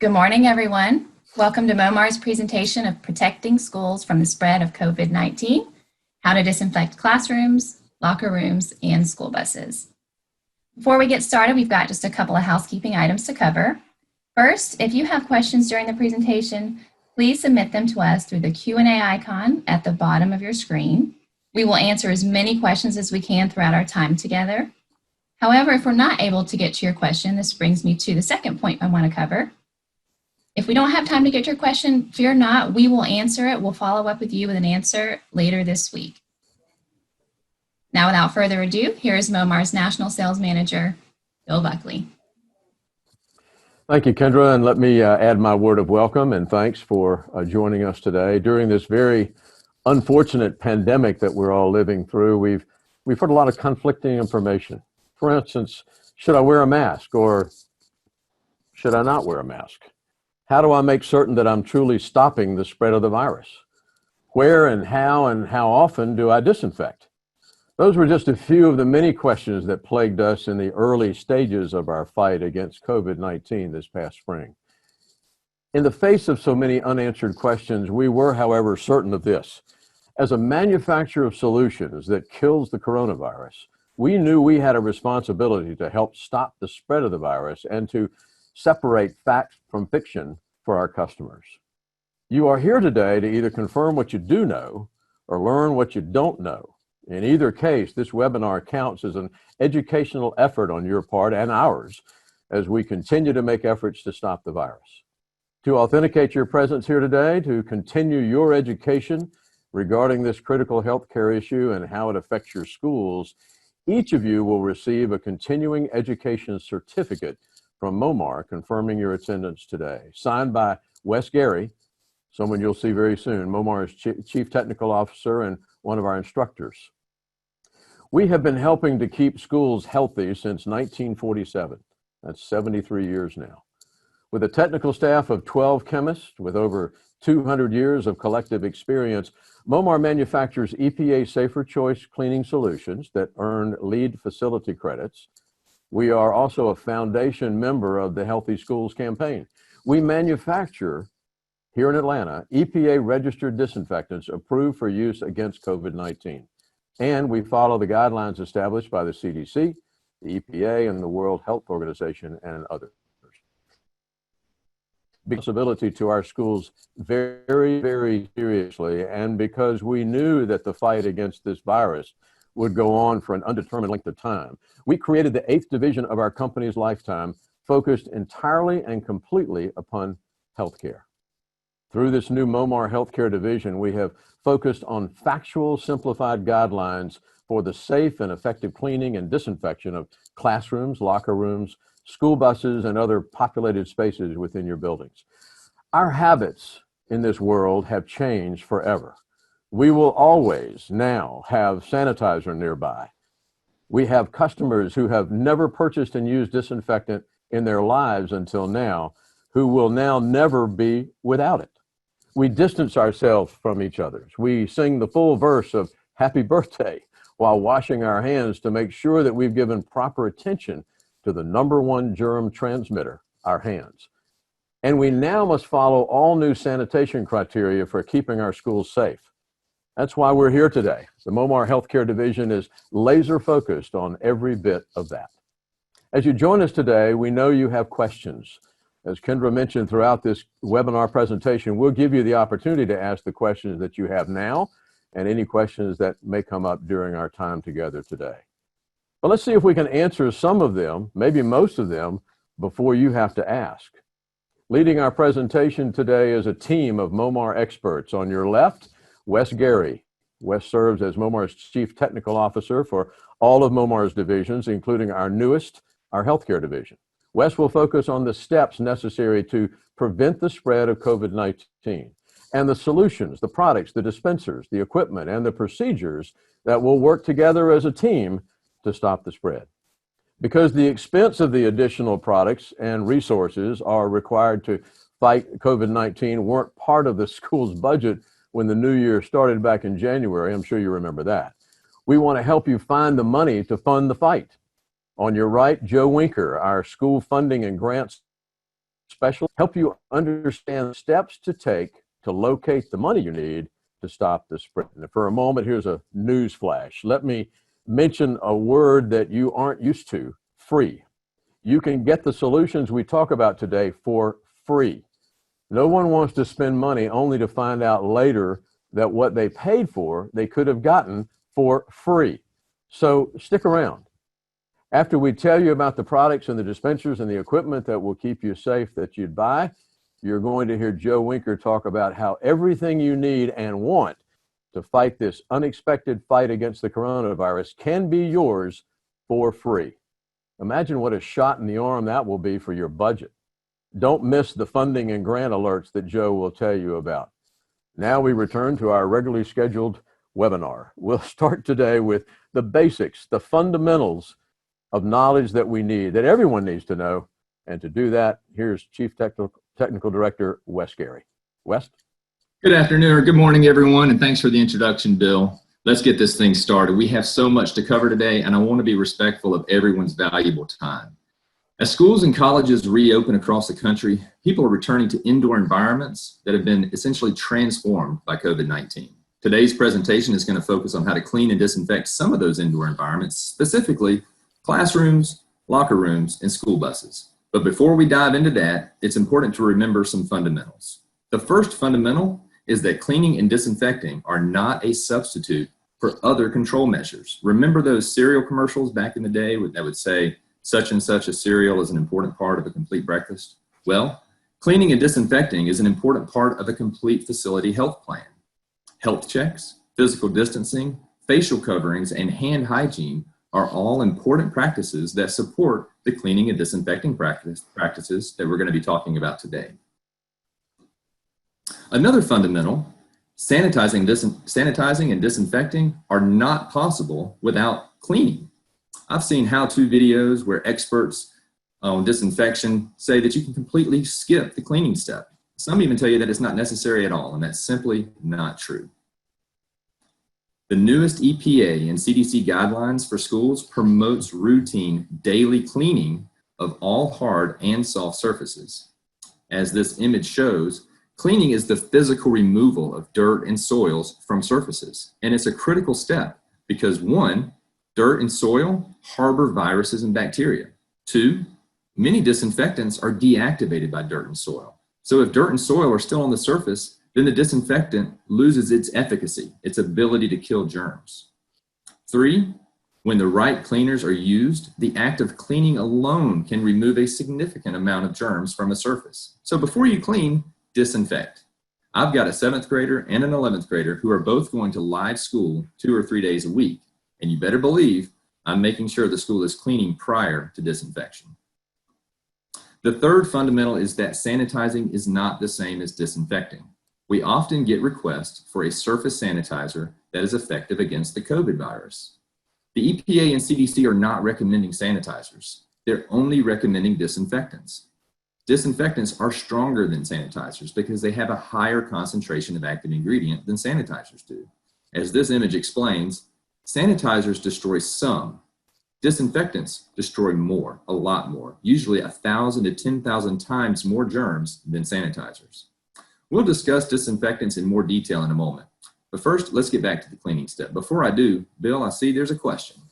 Good morning, everyone. Welcome to Momar's presentation of Protecting Schools from the Spread of COVID-19, How to Disinfect Classrooms, Locker Rooms, and School Buses. Before we get started, we've got just a couple of housekeeping items to cover. First, if you have questions during the presentation, please submit them to us through the Q&A icon at the bottom of your screen. We will answer as many questions as we can throughout our time together. However, if we're not able to get to your question, this brings me to the second point I want to cover. If we don't have time to get your question, fear not, we will answer it. We'll follow up with you with an answer later this week. Now, without further ado, here is Momar's National Sales Manager, Bill Buckley. Thank you, Kendra, and let me add my word of welcome and thanks for joining us today. During this very unfortunate pandemic that we're all living through, we've heard a lot of conflicting information. For instance, should I wear a mask or should I not wear a mask? How do I make certain that I'm truly stopping the spread of the virus? Where and how often do I disinfect? Those were just a few of the many questions that plagued us in the early stages of our fight against COVID-19 this past spring. In the face of so many unanswered questions, we were, however, certain of this. As a manufacturer of solutions that kills the coronavirus, we knew we had a responsibility to help stop the spread of the virus and to separate fact from fiction for our customers. You are here today to either confirm what you do know or learn what you don't know. In either case, this webinar counts as an educational effort on your part and ours as we continue to make efforts to stop the virus. To authenticate your presence here today, to continue your education regarding this critical healthcare issue and how it affects your schools, each of you will receive a continuing education certificate from Momar confirming your attendance today, signed by Wes Gary, someone you'll see very soon, Momar's Chief Technical Officer and one of our instructors. We have been helping to keep schools healthy since 1947. That's 73 years now. With a technical staff of 12 chemists with over 200 years of collective experience, Momar manufactures EPA Safer Choice cleaning solutions that earn LEED facility credits. We are also a foundation member of the Healthy Schools campaign. We manufacture, here in Atlanta, EPA registered disinfectants approved for use against COVID-19. And we follow the guidelines established by the CDC, the EPA, and the World Health Organization, and others. Responsibility to our schools very, very seriously, and because we knew that the fight against this virus would go on for an undetermined length of time, we created the 8th division of our company's lifetime, focused entirely and completely upon healthcare. Through this new Momar Healthcare Division, we have focused on factual, simplified guidelines for the safe and effective cleaning and disinfection of classrooms, locker rooms, school buses, and other populated spaces within your buildings. Our habits in this world have changed forever. We will always now have sanitizer nearby. We have customers who have never purchased and used disinfectant in their lives until now, who will now never be without it. We distance ourselves from each other. We sing the full verse of Happy Birthday while washing our hands to make sure that we've given proper attention to the #1 germ transmitter, our hands. And we now must follow all new sanitation criteria for keeping our schools safe. That's why we're here today. The Momar Healthcare Division is laser focused on every bit of that. As you join us today, we know you have questions. As Kendra mentioned throughout this webinar presentation, we'll give you the opportunity to ask the questions that you have now and any questions that may come up during our time together today. But let's see if we can answer some of them, maybe most of them, before you have to ask. Leading our presentation today is a team of Momar experts. On your left, Wes Gary. Wes serves as Momar's Chief Technical Officer for all of Momar's divisions, including our newest, our Healthcare Division. Wes will focus on the steps necessary to prevent the spread of COVID-19 and the solutions, the products, the dispensers, the equipment, and the procedures that will work together as a team to stop the spread. Because the expense of the additional products and resources are required to fight COVID-19 weren't part of the school's budget when the new year started back in January. I'm sure you remember that. We want to help you find the money to fund the fight. On your right, Joe Winker, our school funding and grants specialists help you understand steps to take to locate the money you need to stop the spread. And for a moment, here's a news flash. Let me mention a word that you aren't used to: free. You can get the solutions we talk about today for free. No one wants to spend money only to find out later that what they paid for, they could have gotten for free. So stick around. After we tell you about the products and the dispensers and the equipment that will keep you safe that you'd buy, you're going to hear Joe Winker talk about how everything you need and want to fight this unexpected fight against the coronavirus can be yours for free. Imagine what a shot in the arm that will be for your budget. Don't miss the funding and grant alerts that Joe will tell you about. Now we return to our regularly scheduled webinar. We'll start today with the basics, the fundamentals of knowledge that we need, that everyone needs to know. And to do that, here's Chief Technical Director Wes Gary. Wes? Good afternoon or good morning, everyone, and thanks for the introduction, Bill. Let's get this thing started. We have so much to cover today, and I want to be respectful of everyone's valuable time. As schools and colleges reopen across the country, people are returning to indoor environments that have been essentially transformed by COVID-19. Today's presentation is going to focus on how to clean and disinfect some of those indoor environments, specifically classrooms, locker rooms, and school buses. But before we dive into that, it's important to remember some fundamentals. The first fundamental is that cleaning and disinfecting are not a substitute for other control measures. Remember those cereal commercials back in the day that would say, such and such a cereal is an important part of a complete breakfast? Well, cleaning and disinfecting is an important part of a complete facility health plan. Health checks, physical distancing, facial coverings, and hand hygiene are all important practices that support the cleaning and disinfecting practices that we're going to be talking about today. Another fundamental, sanitizing and disinfecting are not possible without cleaning. I've seen how-to videos where experts on disinfection say that you can completely skip the cleaning step. Some even tell you that it's not necessary at all, and that's simply not true. The newest EPA and CDC guidelines for schools promotes routine daily cleaning of all hard and soft surfaces. As this image shows, cleaning is the physical removal of dirt and soils from surfaces, and it's a critical step because 1, dirt and soil harbor viruses and bacteria. 2, many disinfectants are deactivated by dirt and soil. So if dirt and soil are still on the surface, then the disinfectant loses its efficacy, its ability to kill germs. 3, when the right cleaners are used, the act of cleaning alone can remove a significant amount of germs from a surface. So before you clean, disinfect. I've got a 7th grader and an 11th grader who are both going to live school 2 or 3 days a week. And you better believe I'm making sure the school is cleaning prior to disinfection. The third fundamental is that sanitizing is not the same as disinfecting. We often get requests for a surface sanitizer that is effective against the COVID virus. The EPA and CDC are not recommending sanitizers. They're only recommending disinfectants. Disinfectants are stronger than sanitizers because they have a higher concentration of active ingredient than sanitizers do. As this image explains, sanitizers destroy some. Disinfectants destroy more, a lot more, usually 1,000 to 10,000 times more germs than sanitizers. We'll discuss disinfectants in more detail in a moment. But first, let's get back to the cleaning step. Before I do, Bill, I see there's a question.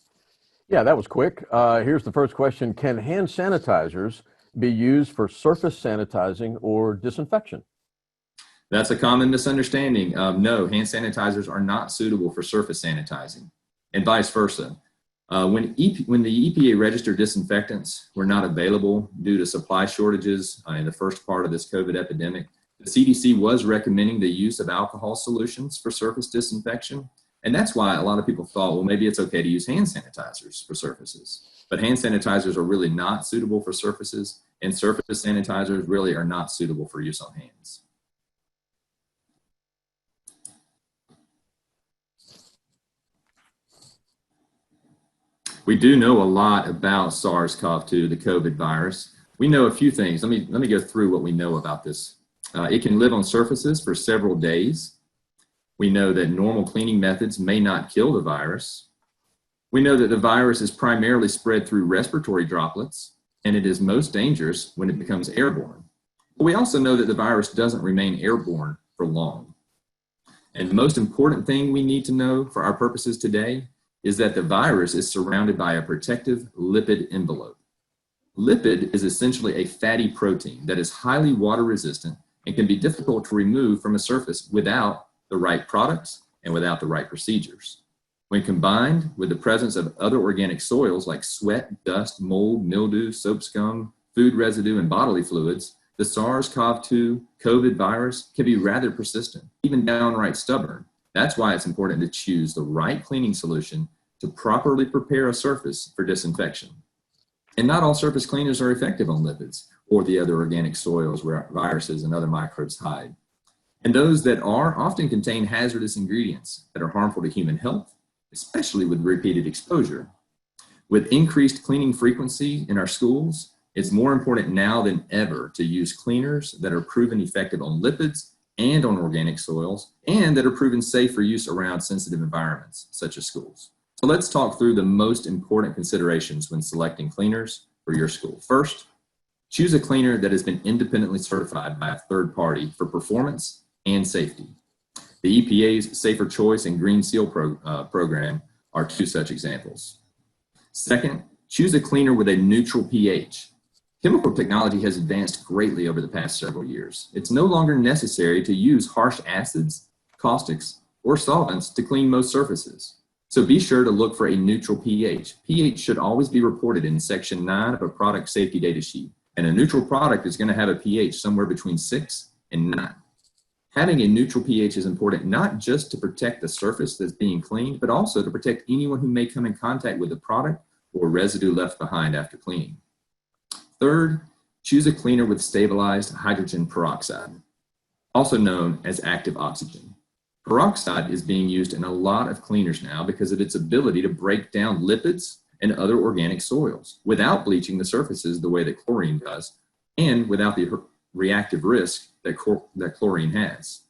Yeah, that was quick. Here's the first question. Can hand sanitizers be used for surface sanitizing or disinfection? That's a common misunderstanding. No, hand sanitizers are not suitable for surface sanitizing, and vice versa. When the EPA registered disinfectants were not available due to supply shortages in the first part of this COVID epidemic, the CDC was recommending the use of alcohol solutions for surface disinfection. And that's why a lot of people thought, well, maybe it's okay to use hand sanitizers for surfaces. But hand sanitizers are really not suitable for surfaces, and surface sanitizers really are not suitable for use on hands. We do know a lot about SARS-CoV-2, the COVID virus. We know a few things. Let me go through what we know about this. It can live on surfaces for several days. We know that normal cleaning methods may not kill the virus. We know that the virus is primarily spread through respiratory droplets, and it is most dangerous when it becomes airborne. But we also know that the virus doesn't remain airborne for long. And the most important thing we need to know for our purposes today is that the virus is surrounded by a protective lipid envelope. Lipid is essentially a fatty protein that is highly water resistant and can be difficult to remove from a surface without the right products and without the right procedures. When combined with the presence of other organic soils like sweat, dust, mold, mildew, soap scum, food residue, and bodily fluids, the SARS-CoV-2 COVID virus can be rather persistent, even downright stubborn. That's why it's important to choose the right cleaning solution to properly prepare a surface for disinfection. And not all surface cleaners are effective on lipids or the other organic soils where viruses and other microbes hide. And those that are often contain hazardous ingredients that are harmful to human health, especially with repeated exposure. With increased cleaning frequency in our schools, it's more important now than ever to use cleaners that are proven effective on lipids and on organic soils, and that are proven safe for use around sensitive environments, such as schools. So let's talk through the most important considerations when selecting cleaners for your school. First, choose a cleaner that has been independently certified by a third party for performance and safety. The EPA's Safer Choice and Green Seal program are two such examples. Second, choose a cleaner with a neutral pH. Chemical technology has advanced greatly over the past several years. It's no longer necessary to use harsh acids, caustics, or solvents to clean most surfaces. So be sure to look for a neutral pH. pH should always be reported in Section 9 of a product safety data sheet. And a neutral product is going to have a pH somewhere between 6 and 9. Having a neutral pH is important not just to protect the surface that's being cleaned, but also to protect anyone who may come in contact with the product or residue left behind after cleaning. Third, choose a cleaner with stabilized hydrogen peroxide, also known as active oxygen. Peroxide is being used in a lot of cleaners now because of its ability to break down lipids and other organic soils without bleaching the surfaces the way that chlorine does, and without the reactive risk that chlorine has.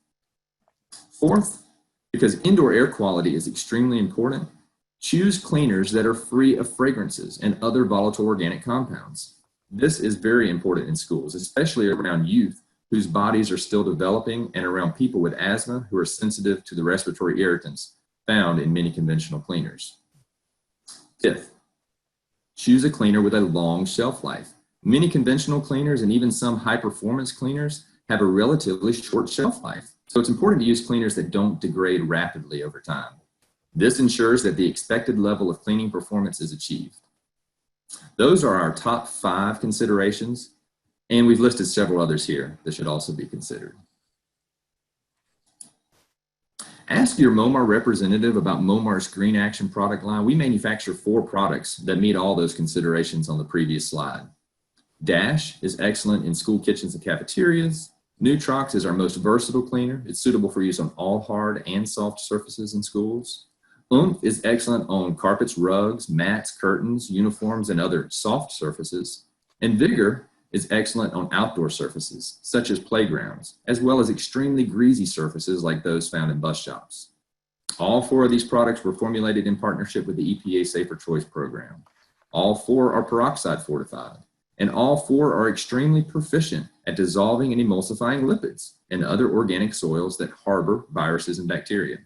Fourth, because indoor air quality is extremely important, choose cleaners that are free of fragrances and other volatile organic compounds. This is very important in schools, especially around youth whose bodies are still developing and around people with asthma who are sensitive to the respiratory irritants found in many conventional cleaners. Fifth, choose a cleaner with a long shelf life. Many conventional cleaners and even some high-performance cleaners have a relatively short shelf life, so it's important to use cleaners that don't degrade rapidly over time. This ensures that the expected level of cleaning performance is achieved. Those are our top 5 considerations, and we've listed several others here that should also be considered. Ask your Momar representative about Momar's Green Action product line. We manufacture 4 products that meet all those considerations on the previous slide. Dash is excellent in school kitchens and cafeterias. Nutrox is our most versatile cleaner. It's suitable for use on all hard and soft surfaces in schools. Oomph is excellent on carpets, rugs, mats, curtains, uniforms, and other soft surfaces. And Vigor is excellent on outdoor surfaces, such as playgrounds, as well as extremely greasy surfaces like those found in bus shops. All 4 of these products were formulated in partnership with the EPA Safer Choice program. All 4 are peroxide fortified, and all 4 are extremely proficient at dissolving and emulsifying lipids and other organic soils that harbor viruses and bacteria.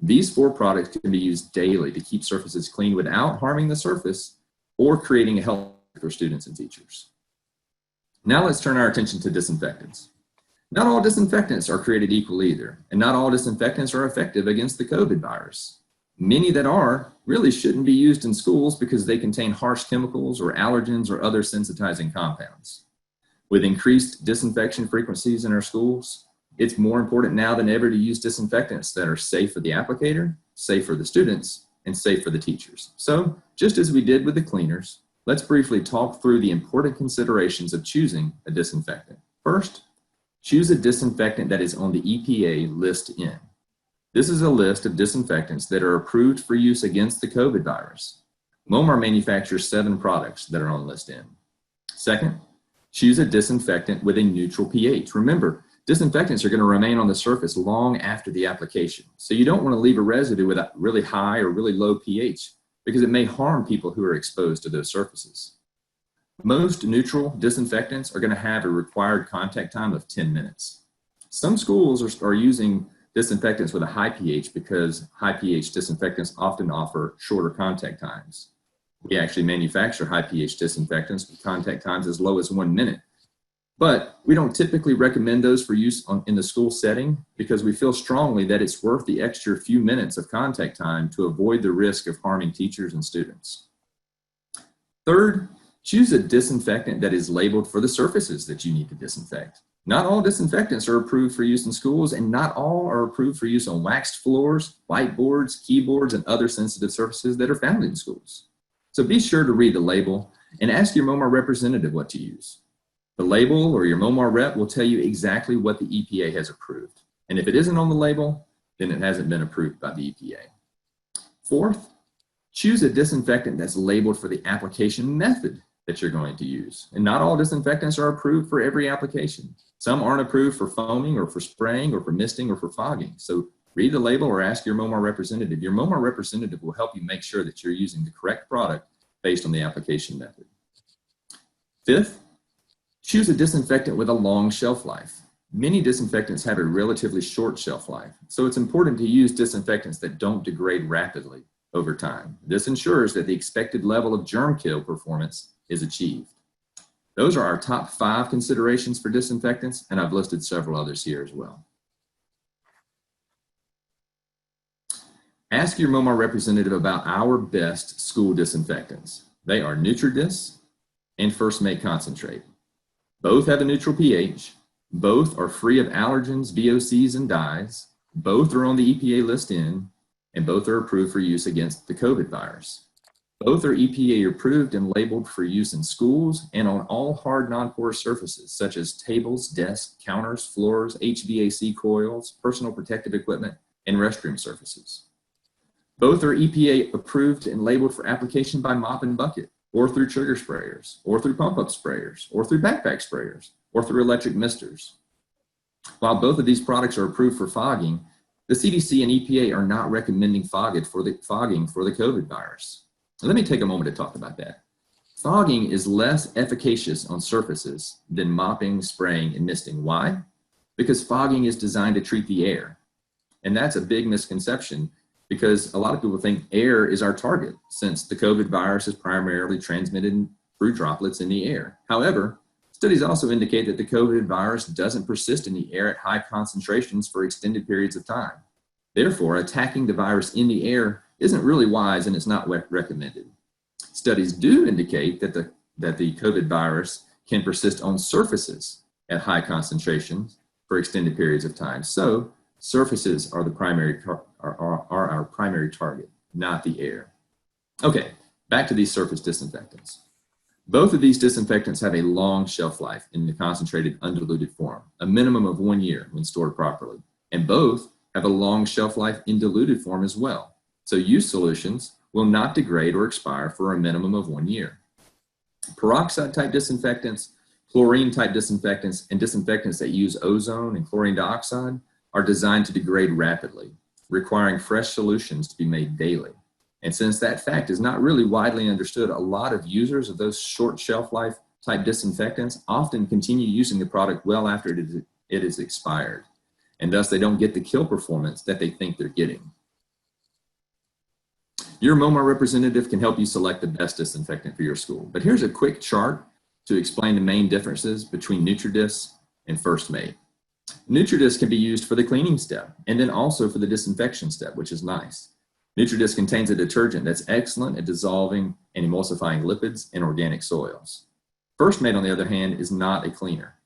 These 4 products can be used daily to keep surfaces clean without harming the surface or creating a health for students and teachers. Now let's turn our attention to disinfectants. Not all disinfectants are created equal either, and not all disinfectants are effective against the COVID virus. Many that are really shouldn't be used in schools because they contain harsh chemicals or allergens or other sensitizing compounds. With increased disinfection frequencies in our schools, it's more important now than ever to use disinfectants that are safe for the applicator, safe for the students, and safe for the teachers. So, just as we did with the cleaners, let's briefly talk through the important considerations of choosing a disinfectant. First, choose a disinfectant that is on the EPA List N. This is a list of disinfectants that are approved for use against the COVID virus. Momar manufactures 7 products that are on List N. Second, choose a disinfectant with a neutral pH. Remember, disinfectants are going to remain on the surface long after the application. So you don't want to leave a residue with a really high or really low pH because it may harm people who are exposed to those surfaces. Most neutral disinfectants are going to have a required contact time of 10 minutes. Some schools are using disinfectants with a high pH because high pH disinfectants often offer shorter contact times. We actually manufacture high pH disinfectants with contact times as low as 1 minute. But we don't typically recommend those for use in the school setting because we feel strongly that it's worth the extra few minutes of contact time to avoid the risk of harming teachers and students. Third, choose a disinfectant that is labeled for the surfaces that you need to disinfect. Not all disinfectants are approved for use in schools, and not all are approved for use on waxed floors, whiteboards, keyboards, and other sensitive surfaces that are found in schools. So be sure to read the label and ask your Momar representative what to use. The label or your Momar rep will tell you exactly what the EPA has approved. And if it isn't on the label, then it hasn't been approved by the EPA. Fourth, choose a disinfectant that's labeled for the application method that you're going to use. And not all disinfectants are approved for every application. Some aren't approved for foaming or for spraying or for misting or for fogging. So read the label or ask your Momar representative. Your Momar representative will help you make sure that you're using the correct product based on the application method. Fifth, choose a disinfectant with a long shelf life. Many disinfectants have a relatively short shelf life, so it's important to use disinfectants that don't degrade rapidly over time. This ensures that the expected level of germ kill performance is achieved. Those are our top 5 considerations for disinfectants, and I've listed several others here as well. Ask your Momar representative about our best school disinfectants. They are Nutridis and First Mate Concentrate. Both have a neutral pH. Both are free of allergens, VOCs, and dyes. Both are on the EPA list N, and both are approved for use against the COVID virus. Both are EPA approved and labeled for use in schools and on all hard non-porous surfaces, such as tables, desks, counters, floors, HVAC coils, personal protective equipment, and restroom surfaces. Both are EPA approved and labeled for application by mop and bucket, or through trigger sprayers, or through pump-up sprayers, or through backpack sprayers, or through electric misters. While both of these products are approved for fogging, the CDC and EPA are not recommending fogging for the COVID virus. Now, let me take a moment to talk about that. Fogging is less efficacious on surfaces than mopping, spraying, and misting. Why? Because fogging is designed to treat the air. And that's a big misconception because a lot of people think air is our target since the COVID virus is primarily transmitted through droplets in the air. However, studies also indicate that the COVID virus doesn't persist in the air at high concentrations for extended periods of time. Therefore, attacking the virus in the air isn't really wise and it's not recommended. Studies do indicate that the COVID virus can persist on surfaces at high concentrations for extended periods of time. So surfaces are our primary target, not the air. Okay, back to these surface disinfectants. Both of these disinfectants have a long shelf life in the concentrated undiluted form, a minimum of 1 year when stored properly. And both have a long shelf life in diluted form as well. So used solutions will not degrade or expire for a minimum of 1 year. Peroxide type disinfectants, chlorine type disinfectants, and disinfectants that use ozone and chlorine dioxide are designed to degrade rapidly, requiring fresh solutions to be made daily. And since that fact is not really widely understood, a lot of users of those short shelf life type disinfectants often continue using the product well after it is expired. And thus they don't get the kill performance that they think they're getting. Your Momar representative can help you select the best disinfectant for your school. But here's a quick chart to explain the main differences between Nutridis and First Mate. Nutridis can be used for the cleaning step and then also for the disinfection step, which is nice. Nutridis contains a detergent that's excellent at dissolving and emulsifying lipids and organic soils. First Mate, on the other hand, is not a cleaner.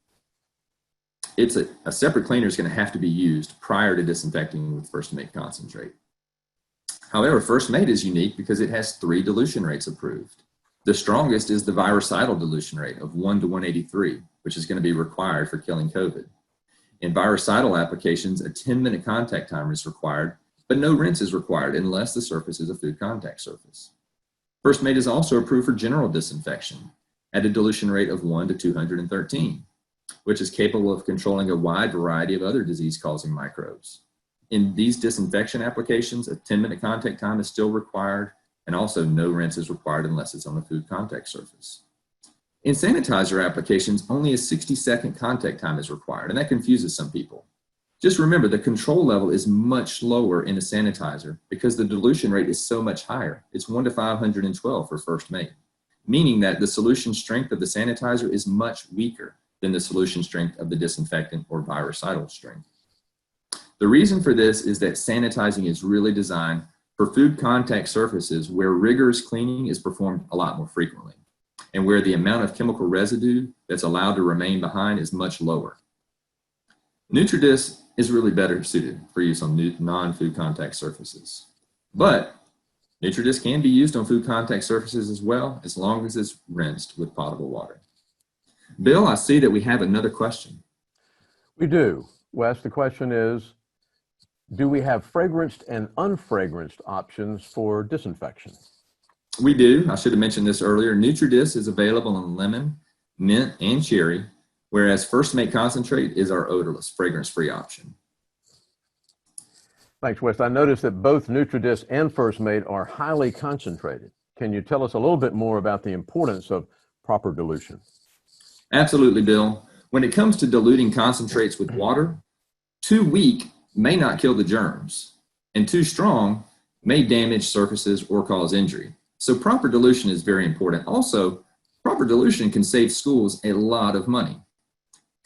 It's a separate cleaner is going to have to be used prior to disinfecting with First Mate concentrate. However, First Mate is unique because it has 3 dilution rates approved. The strongest is the virucidal dilution rate of 1 to 183, which is going to be required for killing COVID. In virucidal applications, a 10-minute contact time is required, but no rinse is required unless the surface is a food contact surface. First Mate is also approved for general disinfection at a dilution rate of 1 to 213, which is capable of controlling a wide variety of other disease-causing microbes. In these disinfection applications, a 10-minute contact time is still required, and also no rinse is required unless it's on a food contact surface. In sanitizer applications, only a 60-second contact time is required, and that confuses some people. Just remember, the control level is much lower in a sanitizer because the dilution rate is so much higher. It's 1 to 512 for first mate, meaning that the solution strength of the sanitizer is much weaker than the solution strength of the disinfectant or virucidal strength. The reason for this is that sanitizing is really designed for food contact surfaces where rigorous cleaning is performed a lot more frequently and where the amount of chemical residue that's allowed to remain behind is much lower. Nutridis is really better suited for use on non-food contact surfaces. But Nutridis can be used on food contact surfaces as well, as long as it's rinsed with potable water. Bill, I see that we have another question. We do. Wes, the question is, do we have fragranced and unfragranced options for disinfection? We do. I should have mentioned this earlier. Nutridis is available in lemon, mint, and cherry, whereas First Mate Concentrate is our odorless, fragrance-free option. Thanks, Wes. I noticed that both Nutridis and First Mate are highly concentrated. Can you tell us a little bit more about the importance of proper dilution? Absolutely, Bill. When it comes to diluting concentrates with water, too weak may not kill the germs, and too strong may damage surfaces or cause injury. So proper dilution is very important. Also, proper dilution can save schools a lot of money.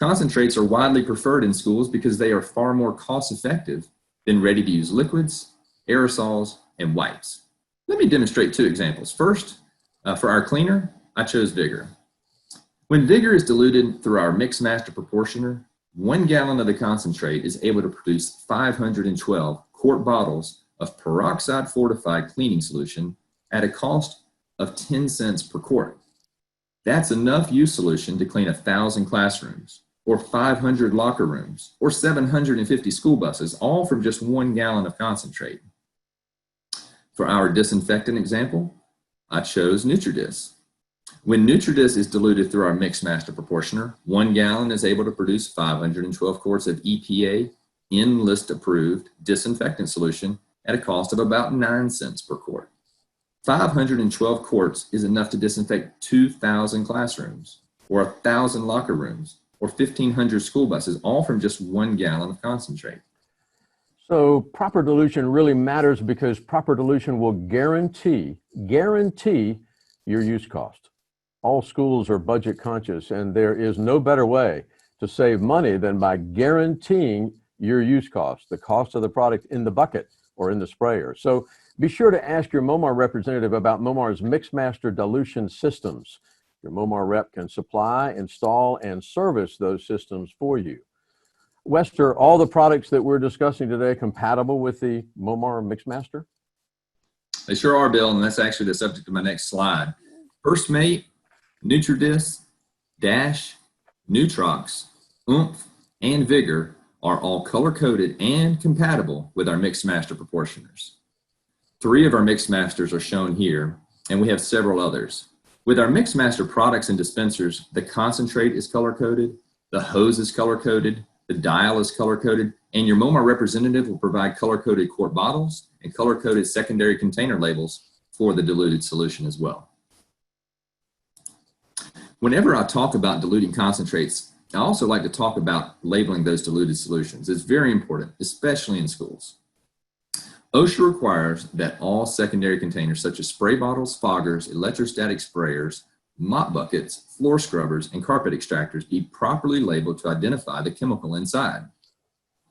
Concentrates are widely preferred in schools because they are far more cost-effective than ready-to-use liquids, aerosols, and wipes. Let me demonstrate two examples. First, for our cleaner, I chose Vigor. When Vigor is diluted through our Mix Master Proportioner, 1 gallon of the concentrate is able to produce 512 quart bottles of peroxide fortified cleaning solution at a cost of 10 cents per quart. That's enough use solution to clean 1,000 classrooms, or 500 locker rooms, or 750 school buses, all from just 1 gallon of concentrate. For our disinfectant example, I chose Nutridis. When Nutridis is diluted through our Mix Master Proportioner, 1 gallon is able to produce 512 quarts of EPA in-list approved disinfectant solution at a cost of about 9 cents per quart. 512 quarts is enough to disinfect 2,000 classrooms, or 1,000 locker rooms, or 1,500 school buses, all from just 1 gallon of concentrate. So proper dilution really matters because proper dilution will guarantee your use cost. All schools are budget conscious, and there is no better way to save money than by guaranteeing your use cost, the cost of the product in the bucket or in the sprayer. So be sure to ask your Momar representative about Momar's Mixmaster dilution systems. Your Momar rep can supply, install, and service those systems for you. Wester, all the products that we're discussing today compatible with the Momar Mixmaster? They sure are, Bill, and that's actually the subject of my next slide. First Mate, Nutridis, Dash, Nutrox, Oomph, and Vigor are all color-coded and compatible with our Mixmaster proportioners. 3 of our Mixmasters are shown here, and we have several others. With our Mixmaster products and dispensers, the concentrate is color-coded, the hose is color-coded, the dial is color-coded, and your Momar representative will provide color-coded quart bottles and color-coded secondary container labels for the diluted solution as well. Whenever I talk about diluting concentrates, I also like to talk about labeling those diluted solutions. It's very important, especially in schools. OSHA requires that all secondary containers such as spray bottles, foggers, electrostatic sprayers, mop buckets, floor scrubbers, and carpet extractors be properly labeled to identify the chemical inside.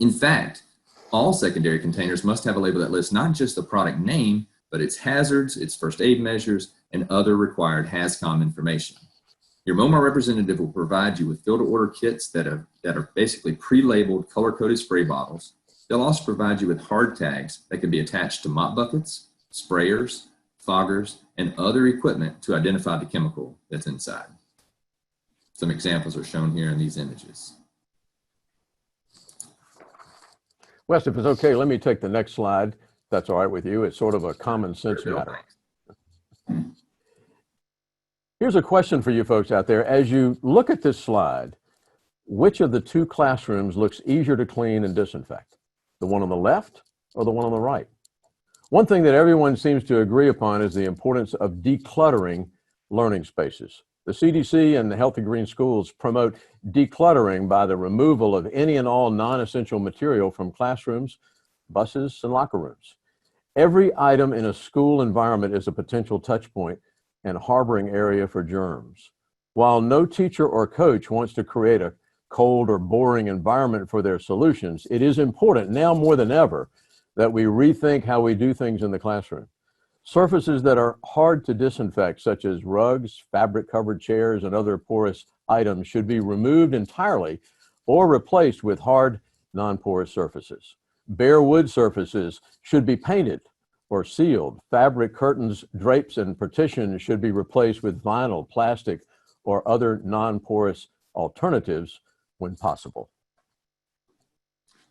In fact, all secondary containers must have a label that lists not just the product name, but its hazards, its first aid measures, and other required HAZCOM information. Your Momar representative will provide you with fill-to-order kits that are basically pre-labeled color-coded spray bottles. They'll also provide you with hard tags that can be attached to mop buckets, sprayers, foggers, and other equipment to identify the chemical that's inside. Some examples are shown here in these images. Wes, if it's okay, let me take the next slide. If that's all right with you. It's sort of a common sense matter. Here's a question for you folks out there. As you look at this slide, which of the 2 classrooms looks easier to clean and disinfect? The one on the left or the one on the right? One thing that everyone seems to agree upon is the importance of decluttering learning spaces. The CDC and the Healthy Green Schools promote decluttering by the removal of any and all non-essential material from classrooms, buses, and locker rooms. Every item in a school environment is a potential touch point and harboring area for germs. While no teacher or coach wants to create a cold or boring environment for their solutions, it is important now more than ever that we rethink how we do things in the classroom. Surfaces that are hard to disinfect, such as rugs, fabric-covered chairs, and other porous items, should be removed entirely or replaced with hard, non-porous surfaces. Bare wood surfaces should be painted or sealed. Fabric curtains, drapes, and partitions should be replaced with vinyl, plastic, or other non-porous alternatives when possible.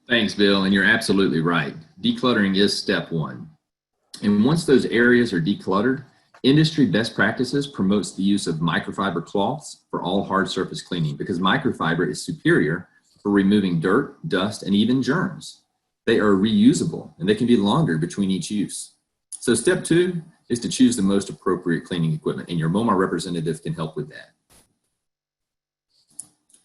Thanks, Bill, and you're absolutely right. Decluttering is step one. And once those areas are decluttered, industry best practices promotes the use of microfiber cloths for all hard surface cleaning because microfiber is superior for removing dirt, dust, and even germs. They are reusable and they can be longer between each use. So step two is to choose the most appropriate cleaning equipment, and your Momar representative can help with that.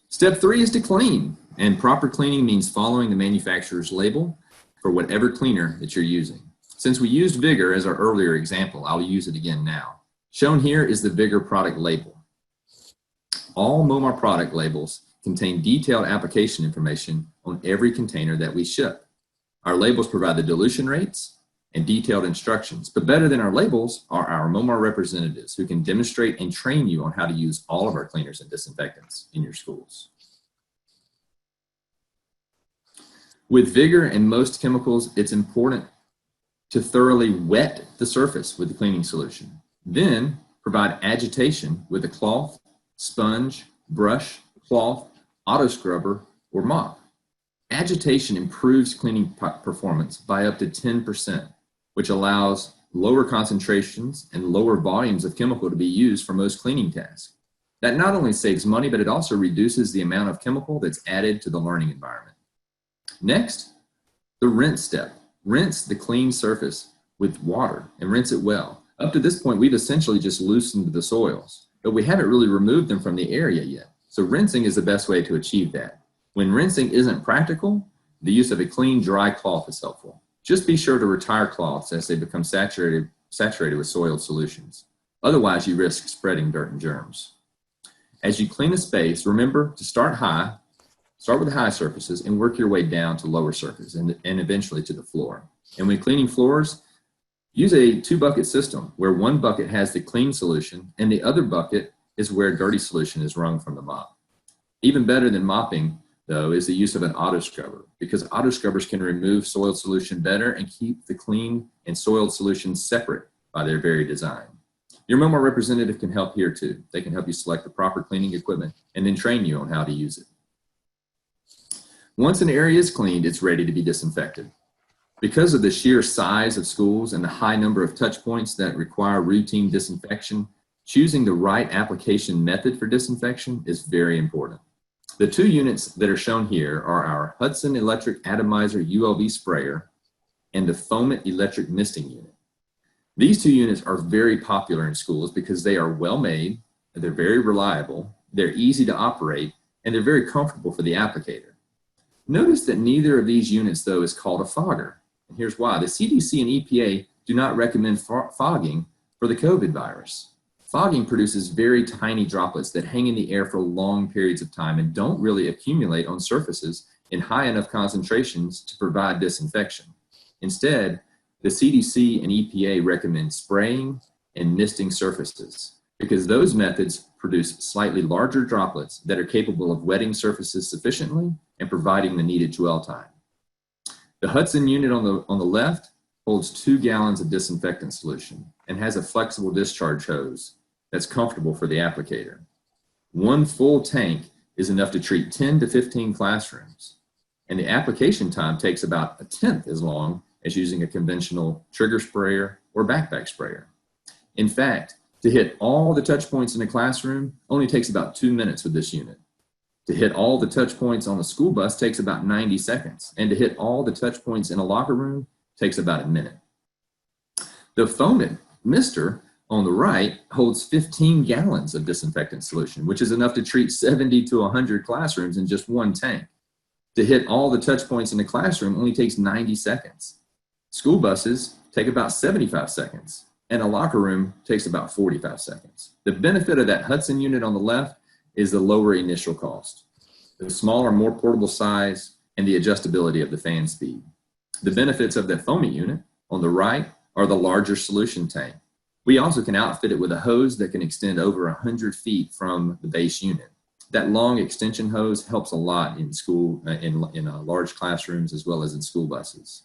Step three is to clean, and proper cleaning means following the manufacturer's label for whatever cleaner that you're using. Since we used Vigor as our earlier example, I'll use it again now. Shown here is the Vigor product label. All Momar product labels contain detailed application information on every container that we ship. Our labels provide the dilution rates and detailed instructions, but better than our labels are our Momar representatives who can demonstrate and train you on how to use all of our cleaners and disinfectants in your schools. With Vigor and most chemicals, it's important to thoroughly wet the surface with the cleaning solution. Then provide agitation with a cloth, sponge, brush, cloth, auto scrubber, or mop. Agitation improves cleaning performance by up to 10%, which allows lower concentrations and lower volumes of chemical to be used for most cleaning tasks. That not only saves money, but it also reduces the amount of chemical that's added to the learning environment. Next, the rinse step. Rinse the clean surface with water and rinse it well. Up to this point, we've essentially just loosened the soils, but we haven't really removed them from the area yet. So rinsing is the best way to achieve that. When rinsing isn't practical, the use of a clean, dry cloth is helpful. Just be sure to retire cloths as they become saturated with soiled solutions. Otherwise, you risk spreading dirt and germs. As you clean a space, remember to start high. Start with the high surfaces and work your way down to lower surfaces and eventually to the floor. And when cleaning floors, use a 2-bucket system where one bucket has the clean solution and the other bucket is where dirty solution is wrung from the mop. Even better than mopping, though, is the use of an auto scrubber because auto scrubbers can remove soiled solution better and keep the clean and soiled solutions separate by their very design. Your Momar representative can help here too. They can help you select the proper cleaning equipment and then train you on how to use it. Once an area is cleaned, it's ready to be disinfected. Because of the sheer size of schools and the high number of touch points that require routine disinfection, choosing the right application method for disinfection is very important. The 2 units that are shown here are our Hudson Electric Atomizer ULV sprayer and the Foamit Electric Misting Unit. These 2 units are very popular in schools because they are well made, they're very reliable, they're easy to operate, and they're very comfortable for the applicator. Notice that neither of these units, though, is called a fogger. And here's why. The CDC and EPA do not recommend fogging for the COVID virus. Fogging produces very tiny droplets that hang in the air for long periods of time and don't really accumulate on surfaces in high enough concentrations to provide disinfection. Instead, the CDC and EPA recommend spraying and misting surfaces because those methods produce slightly larger droplets that are capable of wetting surfaces sufficiently and providing the needed dwell time. The Hudson unit on the left holds 2 gallons of disinfectant solution and has a flexible discharge hose that's comfortable for the applicator. 1 full tank is enough to treat 10 to 15 classrooms, and the application time takes about 1/10 as long as using a conventional trigger sprayer or backpack sprayer. In fact, to hit all the touch points in a classroom only takes about 2 minutes with this unit. To hit all the touch points on a school bus takes about 90 seconds, and to hit all the touch points in a locker room takes about 1 minute. The Foamit Mister on the right holds 15 gallons of disinfectant solution, which is enough to treat 70 to 100 classrooms in just one tank. To hit all the touch points in the classroom only takes 90 seconds. School buses take about 75 seconds, and a locker room takes about 45 seconds. The benefit of that Hudson unit on the left is the lower initial cost, the smaller, more portable size, and the adjustability of the fan speed. The benefits of the foamy unit on the right are the larger solution tank. We also can outfit it with a hose that can extend over 100 feet from the base unit. That long extension hose helps a lot in school, in large classrooms, as well as in school buses.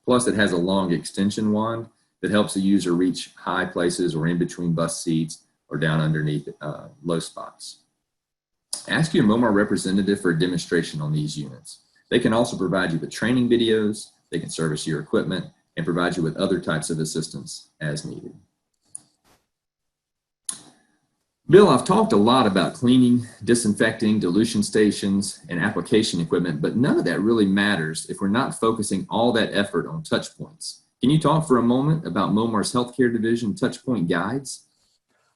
Plus, it has a long extension wand that helps the user reach high places or in between bus seats or down underneath low spots. Ask your Momar representative for a demonstration on these units. They can also provide you with training videos, they can service your equipment, and provide you with other types of assistance as needed. Bill, I've talked a lot about cleaning, disinfecting, dilution stations, and application equipment, but none of that really matters if we're not focusing all that effort on touch points. Can you talk for a moment about Momar's Healthcare Division touchpoint guides?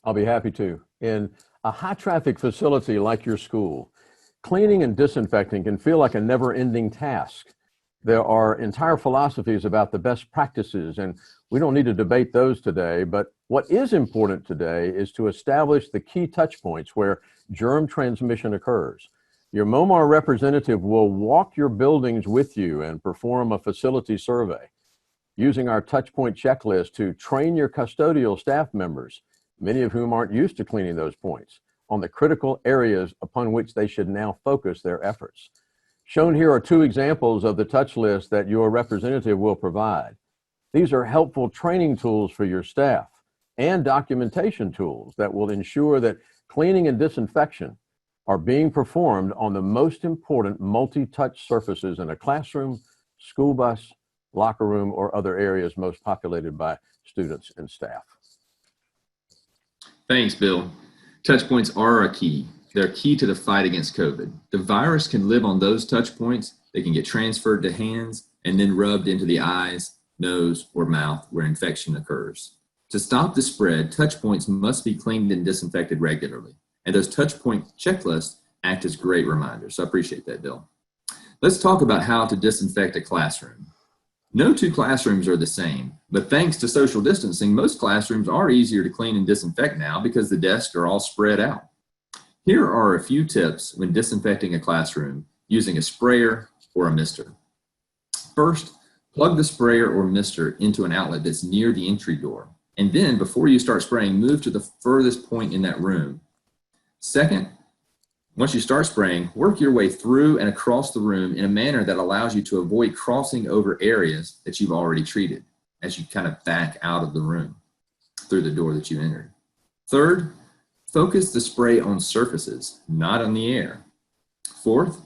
I'll be happy to. In a high-traffic facility like your school, cleaning and disinfecting can feel like a never-ending task. There are entire philosophies about the best practices, and we don't need to debate those today, but what is important today is to establish the key touch points where germ transmission occurs. Your Momar representative will walk your buildings with you and perform a facility survey, using our touchpoint checklist to train your custodial staff members, many of whom aren't used to cleaning those points, on the critical areas upon which they should now focus their efforts. Shown here are two examples of the touch list that your representative will provide. These are helpful training tools for your staff and documentation tools that will ensure that cleaning and disinfection are being performed on the most important multi-touch surfaces in a classroom, school bus, locker room, or other areas most populated by students and staff. Thanks, Bill. Touch points are a key. They're key to the fight against COVID. The virus can live on those touch points. They can get transferred to hands and then rubbed into the eyes, nose, or mouth where infection occurs. To stop the spread, touch points must be cleaned and disinfected regularly. And those touch point checklists act as great reminders. So I appreciate that, Bill. Let's talk about how to disinfect a classroom. No two classrooms are the same, but thanks to social distancing, most classrooms are easier to clean and disinfect now because the desks are all spread out. Here are a few tips when disinfecting a classroom using a sprayer or a mister. First, plug the sprayer or mister into an outlet that's near the entry door. And then before you start spraying, move to the furthest point in that room. Second, once you start spraying, work your way through and across the room in a manner that allows you to avoid crossing over areas that you've already treated as you kind of back out of the room through the door that you entered. Third, focus the spray on surfaces, not on the air. Fourth,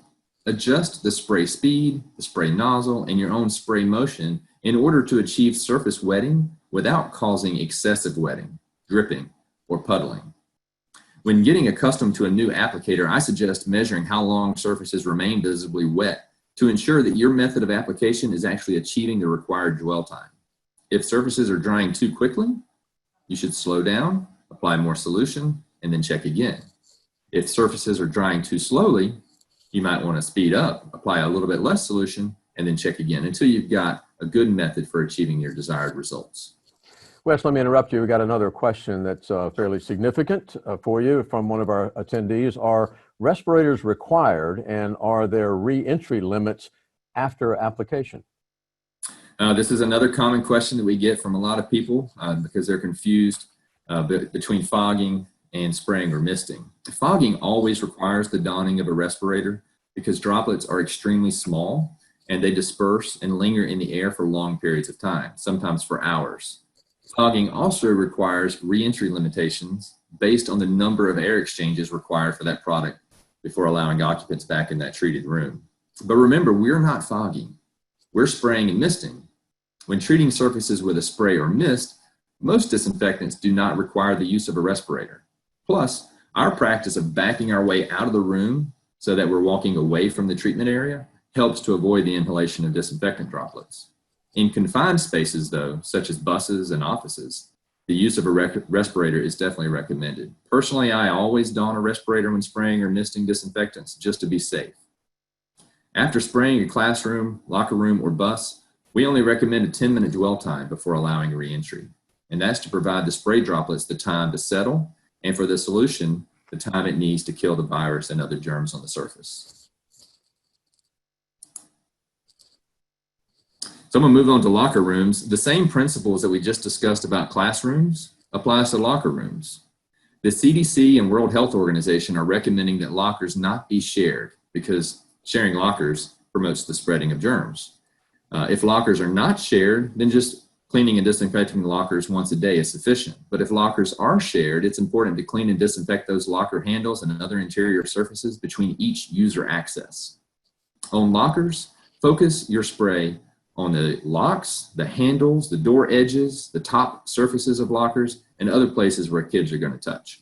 adjust the spray speed, the spray nozzle, and your own spray motion in order to achieve surface wetting without causing excessive wetting, dripping, or puddling. When getting accustomed to a new applicator, I suggest measuring how long surfaces remain visibly wet to ensure that your method of application is actually achieving the required dwell time. If surfaces are drying too quickly, you should slow down, apply more solution, and then check again. If surfaces are drying too slowly, you might want to speed up, apply a little bit less solution, and then check again until you've got a good method for achieving your desired results. Wes, let me interrupt you. We got another question that's fairly significant for you from one of our attendees. Are respirators required, and are there re-entry limits after application? This is another common question that we get from a lot of people because they're confused between fogging and spraying or misting. Fogging always requires the donning of a respirator because droplets are extremely small and they disperse and linger in the air for long periods of time, sometimes for hours. Fogging also requires re-entry limitations based on the number of air exchanges required for that product before allowing occupants back in that treated room. But remember, we're not fogging. We're spraying and misting. When treating surfaces with a spray or mist, most disinfectants do not require the use of a respirator. Plus, our practice of backing our way out of the room so that we're walking away from the treatment area helps to avoid the inhalation of disinfectant droplets. In confined spaces, though, such as buses and offices, the use of a respirator is definitely recommended. Personally, I always don a respirator when spraying or misting disinfectants just to be safe. After spraying a classroom, locker room, or bus, we only recommend a 10-minute dwell time before allowing re-entry. And that's to provide the spray droplets the time to settle, and for the solution, the time it needs to kill the virus and other germs on the surface. So I'm gonna move on to locker rooms. The same principles that we just discussed about classrooms applies to locker rooms. The CDC and World Health Organization are recommending that lockers not be shared because sharing lockers promotes the spreading of germs. If lockers are not shared, then just cleaning and disinfecting the lockers once a day is sufficient. But if lockers are shared, it's important to clean and disinfect those locker handles and other interior surfaces between each user access. On lockers, focus your spray on the locks, the handles, the door edges, the top surfaces of lockers, and other places where kids are going to touch.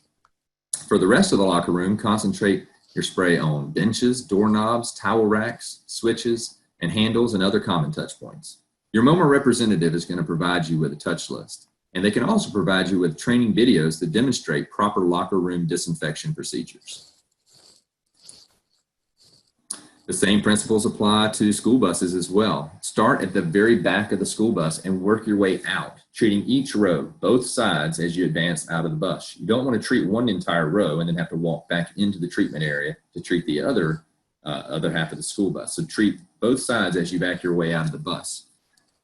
For the rest of the locker room, concentrate your spray on benches, doorknobs, towel racks, switches, and handles and other common touch points. Your Momar representative is going to provide you with a touch list, and they can also provide you with training videos that demonstrate proper locker room disinfection procedures. The same principles apply to school buses as well. Start at the very back of the school bus and work your way out, treating each row, both sides, as you advance out of the bus. You don't want to treat one entire row and then have to walk back into the treatment area to treat the other half of the school bus. So treat both sides as you back your way out of the bus.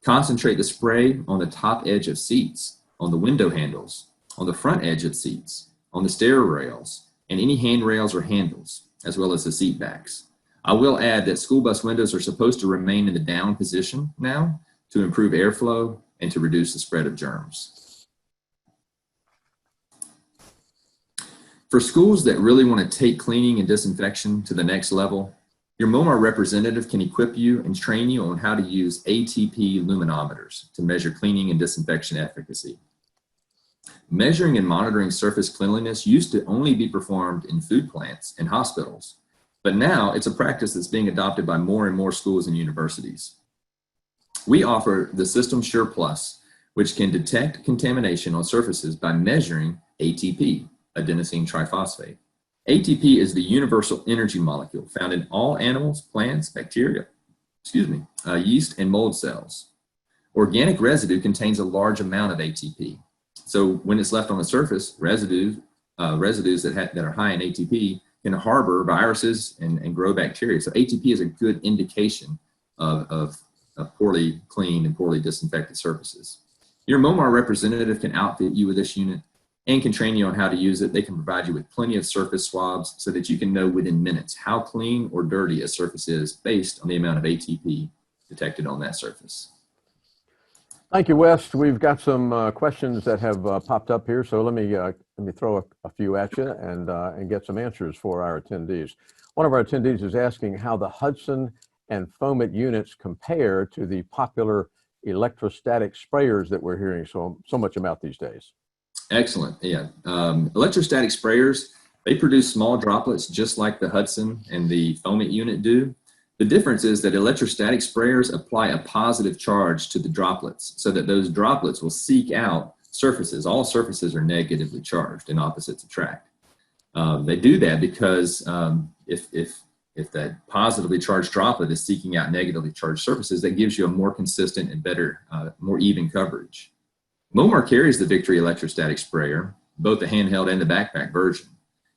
Concentrate the spray on the top edge of seats, on the window handles, on the front edge of seats, on the stair rails, and any handrails or handles, as well as the seat backs. I will add that school bus windows are supposed to remain in the down position now to improve airflow and to reduce the spread of germs. For schools that really want to take cleaning and disinfection to the next level, your Momar representative can equip you and train you on how to use ATP luminometers to measure cleaning and disinfection efficacy. Measuring and monitoring surface cleanliness used to only be performed in food plants and hospitals, but now it's a practice that's being adopted by more and more schools and universities. We offer the System Sure Plus, which can detect contamination on surfaces by measuring ATP, adenosine triphosphate. ATP is the universal energy molecule found in all animals, plants, bacteria, yeast, and mold cells. Organic residue contains a large amount of ATP. So when it's left on the surface, residues that are high in ATP can harbor viruses and grow bacteria. So ATP is a good indication of poorly cleaned and poorly disinfected surfaces. Your Momar representative can outfit you with this unit and can train you on how to use it. They can provide you with plenty of surface swabs so that you can know within minutes how clean or dirty a surface is based on the amount of ATP detected on that surface. Thank you, Wes. We've got some questions that have popped up here, so let me throw a few at you and get some answers for our attendees. One of our attendees is asking how the Hudson and Foamit units compare to the popular electrostatic sprayers that we're hearing so much about these days. Excellent. Yeah. Electrostatic sprayers, they produce small droplets just like the Hudson and the Foamit unit do. The difference is that electrostatic sprayers apply a positive charge to the droplets so that those droplets will seek out surfaces. All surfaces are negatively charged and opposites attract. They do that because if that positively charged droplet is seeking out negatively charged surfaces, that gives you a more consistent and better, more even coverage. Momar carries the Victory electrostatic sprayer, both the handheld and the backpack version.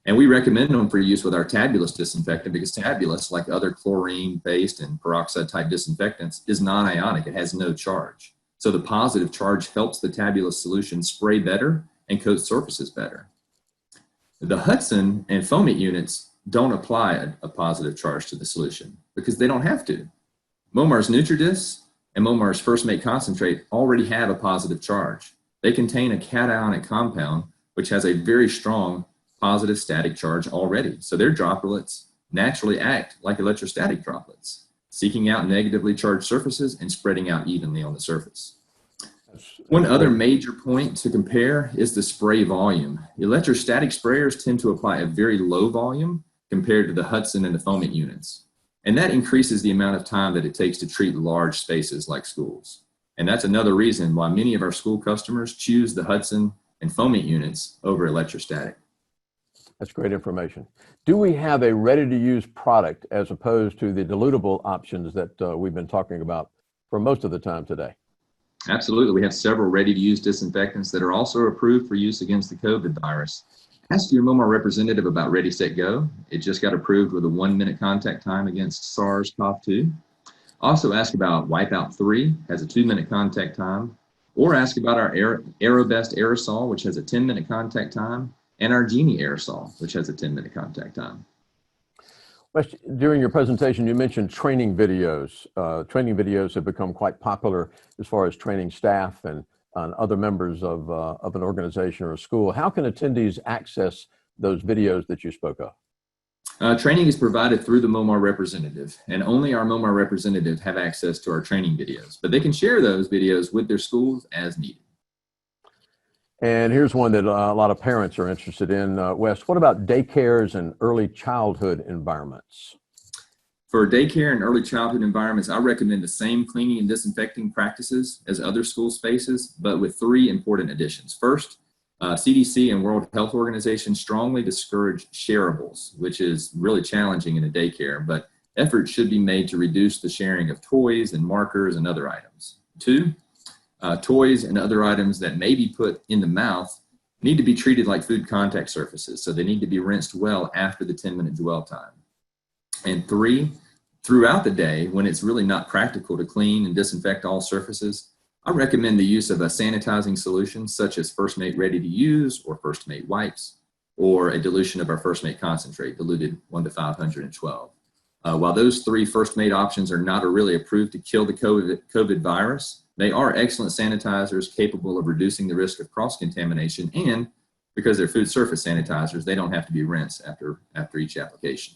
And we recommend them for use with our Tabulous disinfectant because Tabulous, like other chlorine-based and peroxide-type disinfectants, is non-ionic. It has no charge. So the positive charge helps the Tabulous solution spray better and coat surfaces better. The Hudson and Foamit units don't apply a positive charge to the solution because they don't have to. Momar's Nutridis and Momar's First Mate Concentrate already have a positive charge. They contain a cationic compound, which has a very strong positive static charge already. So their droplets naturally act like electrostatic droplets, seeking out negatively charged surfaces and spreading out evenly on the surface. One other major point to compare is the spray volume. Electrostatic sprayers tend to apply a very low volume compared to the Hudson and the Foamit units. And that increases the amount of time that it takes to treat large spaces like schools. And that's another reason why many of our school customers choose the Hudson and Foamate units over electrostatic. That's great information. Do we have a ready-to-use product as opposed to the dilutable options that we've been talking about for most of the time today? Absolutely. We have several ready-to-use disinfectants that are also approved for use against the COVID virus. Ask your Momar representative about Ready, Set, Go. It just got approved with a 1-minute contact time against SARS-CoV-2. Also ask about Wipeout 3, has a 2-minute contact time. Or ask about our AeroBest aerosol, which has a 10-minute contact time, and our Genie aerosol, which has a 10-minute contact time. Wes, during your presentation, you mentioned training videos. Training videos have become quite popular as far as training staff and other members of an organization or a school. How can attendees access those videos that you spoke of? Training is provided through the Momar representative, and only our Momar representative have access to our training videos, but they can share those videos with their schools as needed. And here's one that a lot of parents are interested in. Wes, what about daycares and early childhood environments? For daycare and early childhood environments, I recommend the same cleaning and disinfecting practices as other school spaces, but with 3 important additions. First, CDC and World Health Organization strongly discourage shareables, which is really challenging in a daycare, but efforts should be made to reduce the sharing of toys and markers and other items. 2, toys and other items that may be put in the mouth need to be treated like food contact surfaces, so they need to be rinsed well after the 10-minute dwell time. And 3, throughout the day, when it's really not practical to clean and disinfect all surfaces, I recommend the use of a sanitizing solution such as First Mate Ready to Use or First Mate Wipes, or a dilution of our First Mate Concentrate, diluted 1 to 512. While those 3 First Mate options are not really approved to kill the COVID virus, they are excellent sanitizers capable of reducing the risk of cross-contamination, and because they're food surface sanitizers, they don't have to be rinsed after each application.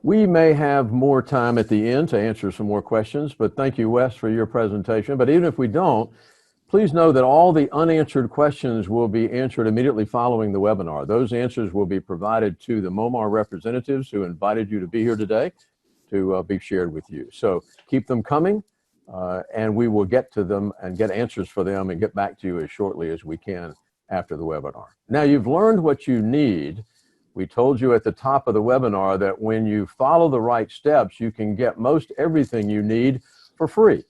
We may have more time at the end to answer some more questions, but thank you, Wes, for your presentation. But even if we don't, please know that all the unanswered questions will be answered immediately following the webinar. Those answers will be provided to the Momar representatives who invited you to be here today to be shared with you. So keep them coming. And we will get to them and get answers for them and get back to you as shortly as we can after the webinar. Now, you've learned what you need. We told you at the top of the webinar that when you follow the right steps, you can get most everything you need for free.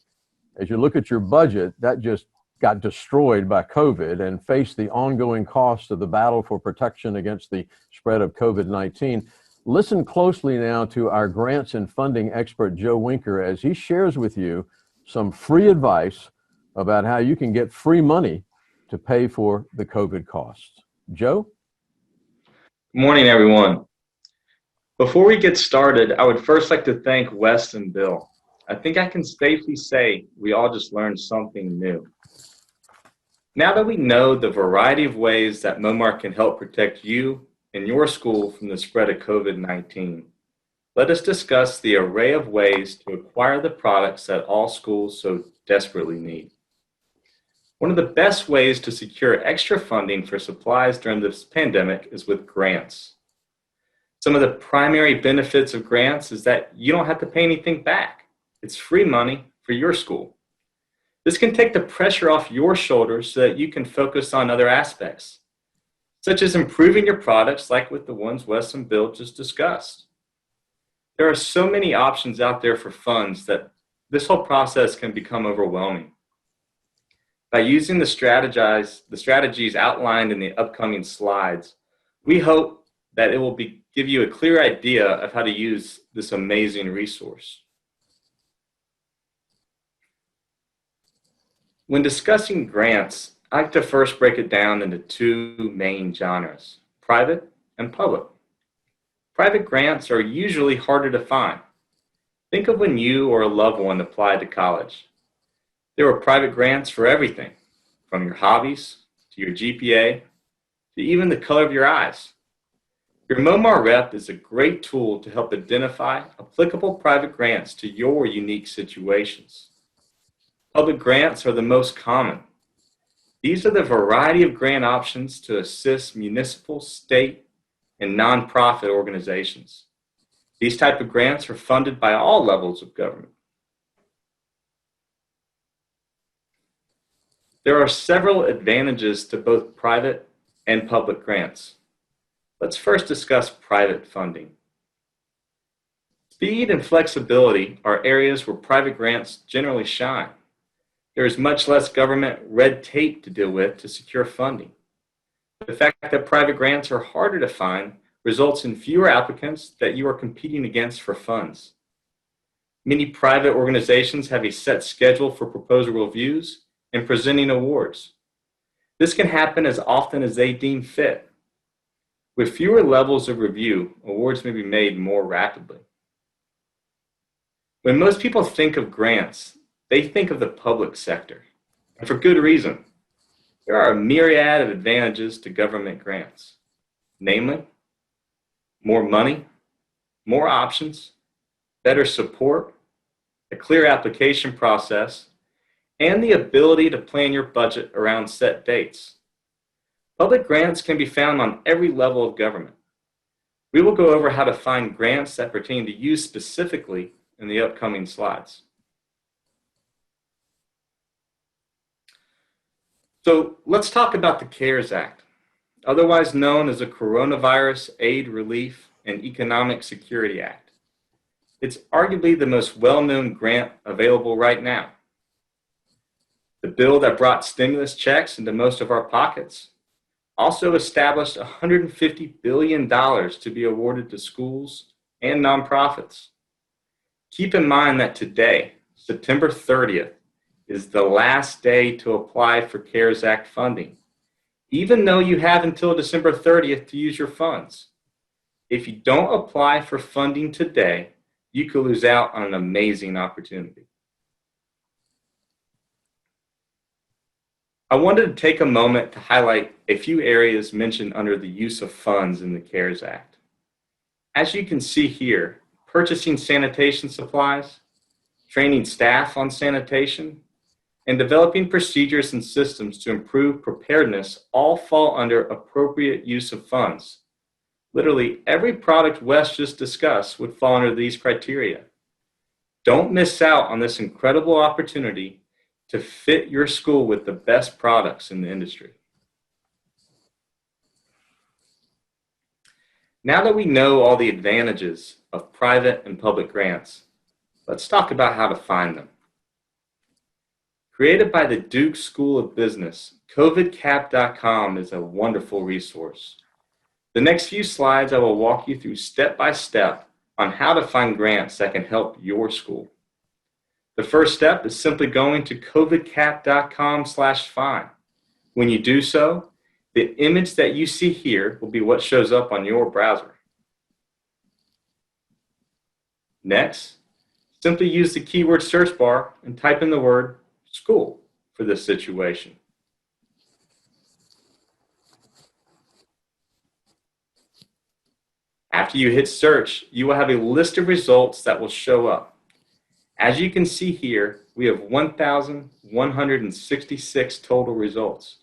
As you look at your budget, that just got destroyed by COVID and face the ongoing cost of the battle for protection against the spread of COVID-19. Listen closely now to our grants and funding expert, Joe Winker, as he shares with you some free advice about how you can get free money to pay for the COVID costs. Joe? Good morning, everyone. Before we get started, I would first like to thank Wes and Bill. I think I can safely say we all just learned something new. Now that we know the variety of ways that Momar can help protect you and your school from the spread of COVID-19, let us discuss the array of ways to acquire the products that all schools so desperately need. One of the best ways to secure extra funding for supplies during this pandemic is with grants. Some of the primary benefits of grants is that you don't have to pay anything back. It's free money for your school. This can take the pressure off your shoulders so that you can focus on other aspects, such as improving your products like with the ones Wes and Bill just discussed. There are so many options out there for funds that this whole process can become overwhelming. By using the strategies outlined in the upcoming slides, we hope that it will give you a clear idea of how to use this amazing resource. When discussing grants, I like to first break it down into 2 main genres, private and public. Private grants are usually harder to find. Think of when you or a loved one applied to college. There were private grants for everything, from your hobbies to your GPA to even the color of your eyes. Your Momar rep is a great tool to help identify applicable private grants to your unique situations. Public grants are the most common. These are the variety of grant options to assist municipal, state, and nonprofit organizations. These type of grants are funded by all levels of government. There are several advantages to both private and public grants. Let's first discuss private funding. Speed and flexibility are areas where private grants generally shine. There is much less government red tape to deal with to secure funding. The fact that private grants are harder to find results in fewer applicants that you are competing against for funds. Many private organizations have a set schedule for proposal reviews and presenting awards. This can happen as often as they deem fit. With fewer levels of review, awards may be made more rapidly. When most people think of grants, they think of the public sector, and for good reason. There are a myriad of advantages to government grants, namely, more money, more options, better support, a clear application process, and the ability to plan your budget around set dates. Public grants can be found on every level of government. We will go over how to find grants that pertain to you specifically in the upcoming slides. So let's talk about the CARES Act, otherwise known as the Coronavirus Aid, Relief, and Economic Security Act. It's arguably the most well-known grant available right now. The bill that brought stimulus checks into most of our pockets also established $150 billion to be awarded to schools and nonprofits. Keep in mind that today, September 30th, is the last day to apply for CARES Act funding, even though you have until December 30th to use your funds. If you don't apply for funding today, you could lose out on an amazing opportunity. I wanted to take a moment to highlight a few areas mentioned under the use of funds in the CARES Act. As you can see here, purchasing sanitation supplies, training staff on sanitation, and developing procedures and systems to improve preparedness all fall under appropriate use of funds. Literally every product Wes just discussed would fall under these criteria. Don't miss out on this incredible opportunity to fit your school with the best products in the industry. Now that we know all the advantages of private and public grants, let's talk about how to find them. Created by the Duke School of Business, covidcap.com is a wonderful resource. The next few slides I will walk you through step by step on how to find grants that can help your school. The first step is simply going to covidcap.com/find. When you do so, the image that you see here will be what shows up on your browser. Next, simply use the keyword search bar and type in the word school for this situation. After you hit search, you will have a list of results that will show up. As you can see here, we have 1,166 total results.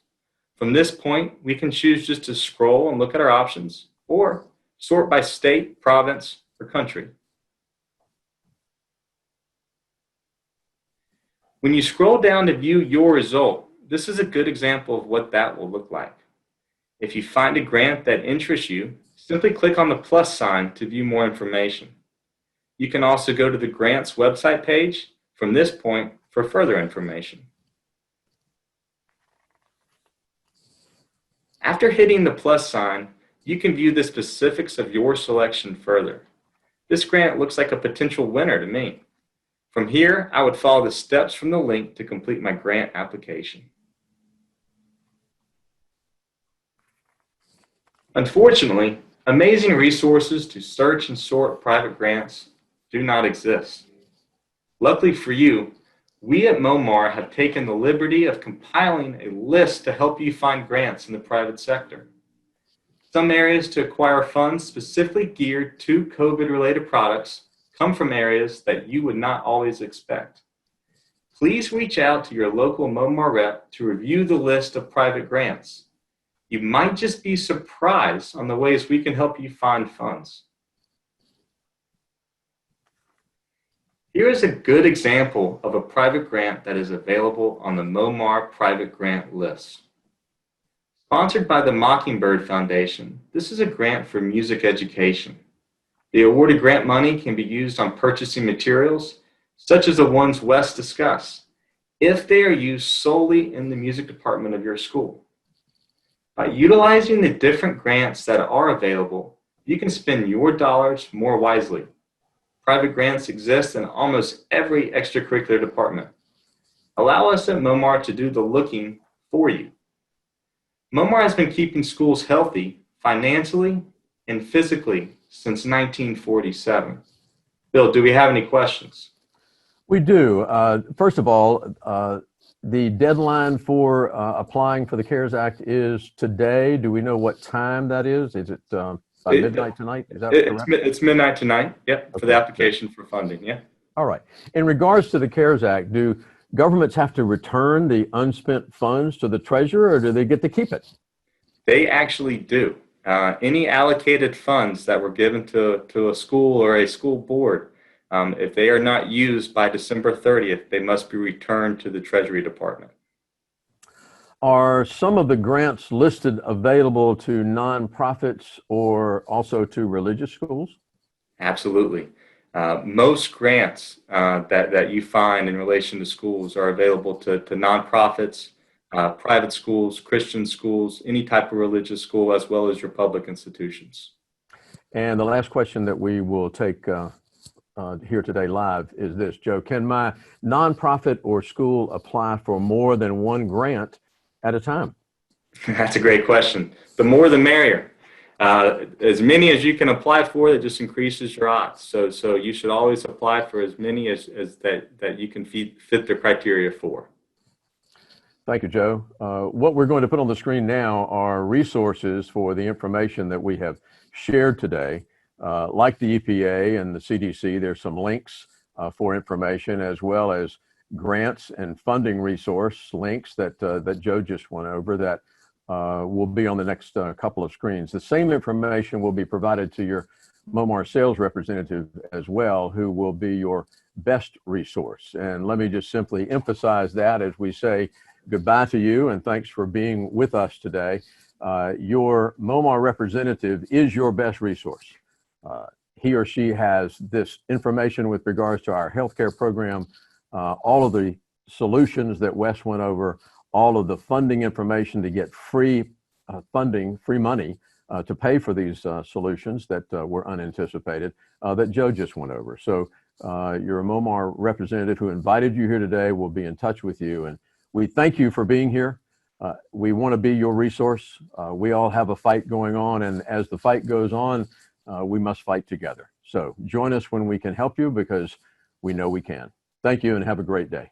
From this point, we can choose just to scroll and look at our options, or sort by state, province, or country. When you scroll down to view your result, this is a good example of what that will look like. If you find a grant that interests you, simply click on the plus sign to view more information. You can also go to the grants website page from this point for further information. After hitting the plus sign, you can view the specifics of your selection further. This grant looks like a potential winner to me. From here, I would follow the steps from the link to complete my grant application. Unfortunately, amazing resources to search and sort private grants do not exist. Luckily for you, we at Momar have taken the liberty of compiling a list to help you find grants in the private sector. Some areas to acquire funds specifically geared to COVID-related products come from areas that you would not always expect. Please reach out to your local Momar rep to review the list of private grants. You might just be surprised on the ways we can help you find funds. Here is a good example of a private grant that is available on the Momar private grant list. Sponsored by the Mockingbird Foundation, this is a grant for music education. The awarded grant money can be used on purchasing materials, such as the ones Wes discussed, if they are used solely in the music department of your school. By utilizing the different grants that are available, you can spend your dollars more wisely. Private grants exist in almost every extracurricular department. Allow us at Momar to do the looking for you. Momar has been keeping schools healthy financially and physically since 1947. Bill, do we have any questions? We do. First of all, the deadline for applying for the CARES Act is today. Do we know what time that is? Is it by midnight tonight? Is that correct? It's midnight tonight, yep, Okay. for the application for funding, yeah. All right. In regards to the CARES Act, do governments have to return the unspent funds to the treasurer, or do they get to keep it? They actually do. Any allocated funds that were given to a school or a school board, if they are not used by December 30th, they must be returned to the Treasury Department. Are some of the grants listed available to nonprofits or also to religious schools? Absolutely. Most grants that you find in relation to schools are available to nonprofits, private schools, Christian schools, any type of religious school, as well as your public institutions. And the last question that we will take here today live is this, Joe. Can my nonprofit or school apply for more than one grant at a time? That's a great question. The more the merrier. As many as you can apply for, it just increases your odds. So you should always apply for as many as that you can fit the criteria for. Thank you, Joe. What we're going to put on the screen now are resources for the information that we have shared today. Like the EPA and the CDC, there's some links for information, as well as grants and funding resource links that Joe just went over that will be on the next couple of screens. The same information will be provided to your Momar sales representative as well, who will be your best resource. And let me just simply emphasize that as we say goodbye to you and thanks for being with us today. Your Momar representative is your best resource. He or she has this information with regards to our healthcare program, all of the solutions that Wes went over, all of the funding information to get free funding, free money to pay for these solutions that were unanticipated that Joe just went over. So your Momar representative who invited you here today will be in touch with you. And we thank you for being here. We want to be your resource. We all have a fight going on, and as the fight goes on, we must fight together. So join us when we can help you, because we know we can. Thank you and have a great day.